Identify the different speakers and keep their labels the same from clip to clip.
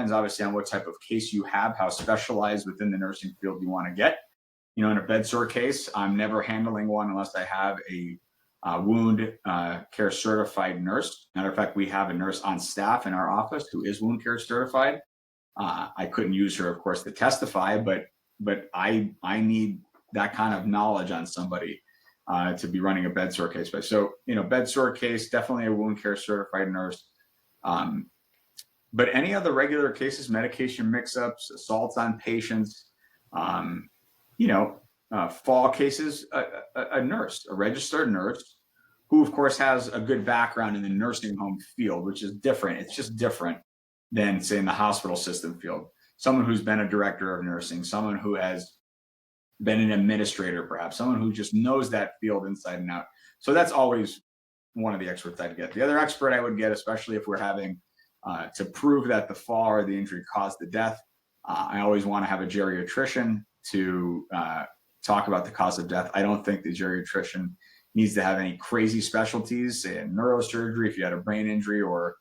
Speaker 1: depends obviously on what type of case you have, how specialized within the nursing field you want to get. In a bed sore case, I'm never handling one unless I have a wound care certified nurse. Matter of fact, we have a nurse on staff in our office who is wound care certified. I couldn't use her, of course, to testify, but I need that kind of knowledge on somebody to be running a bed sore case. But so, bed sore case, definitely a wound care certified nurse. But any other regular cases, medication mix-ups, assaults on patients, fall cases, a nurse, a registered nurse, who of course has a good background in the nursing home field, which is different. It's just different than, say, in the hospital system field. Someone who's been a director of nursing, someone who has been an administrator, perhaps, someone who just knows that field inside and out. So that's always one of the experts I'd get. The other expert I would get, especially if we're having to prove that the fall or the injury caused the death, I always want to have a geriatrician to talk about the cause of death. I don't think the geriatrician needs to have any crazy specialties, say in neurosurgery if you had a brain injury, or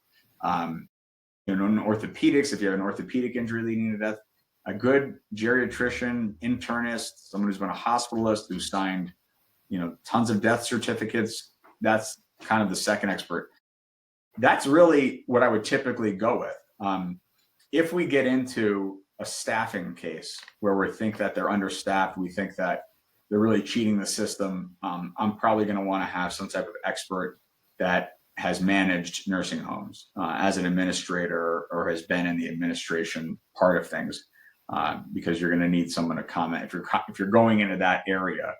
Speaker 1: in orthopedics if you have an orthopedic injury leading to death. A good geriatrician, internist, someone who's been a hospitalist, who's signed, tons of death certificates. That's kind of the second expert. That's really what I would typically go with. If we get into a staffing case where we think that they're understaffed, we think that they're really cheating the system, I'm probably going to want to have some type of expert that has managed nursing homes as an administrator or has been in the administration part of things, because you're going to need someone to comment. If you're going into that area,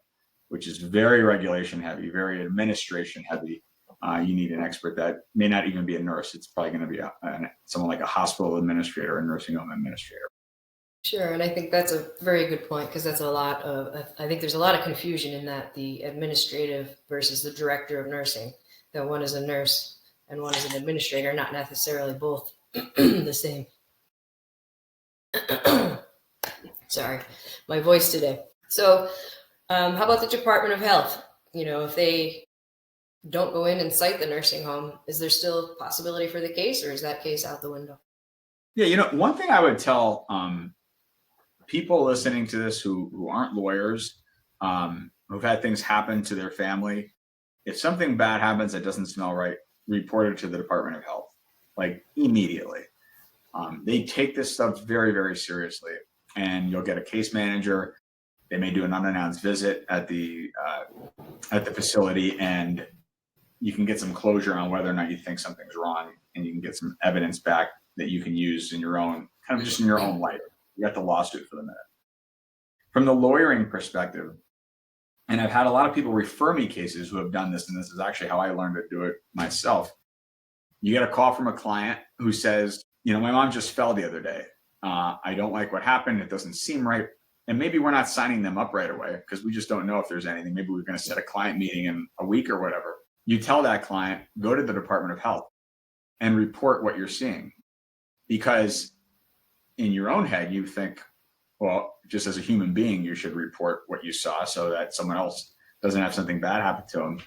Speaker 1: which is very regulation heavy, very administration heavy, you need an expert that may not even be a nurse. It's probably going to be someone like a hospital administrator or nursing home administrator.
Speaker 2: Sure, and I think that's a very good point, because that's I think there's a lot of confusion in that, the administrative versus the director of nursing, that one is a nurse and one is an administrator, not necessarily both the same. Sorry, my voice today. So how about the Department of Health? If they don't go in and cite the nursing home, is there still a possibility for the case, or is that case out the window?
Speaker 1: Yeah, one thing I would tell people listening to this who aren't lawyers, who've had things happen to their family, if something bad happens that doesn't smell right, report it to the Department of Health, like immediately. They take this stuff very, very seriously, and you'll get a case manager. They may do an unannounced visit at the facility, and you can get some closure on whether or not you think something's wrong, and you can get some evidence back that you can use in your own life. You got the lawsuit for the minute. From the lawyering perspective, and I've had a lot of people refer me cases who have done this, and this is actually how I learned to do it myself. You get a call from a client who says, my mom just fell the other day. I don't like what happened. It doesn't seem right. And maybe we're not signing them up right away because we just don't know if there's anything. Maybe we're going to set a client meeting in a week or whatever. You tell that client, go to the Department of Health and report what you're seeing. Because in your own head, you think, well, just as a human being, you should report what you saw so that someone else doesn't have something bad happen to them.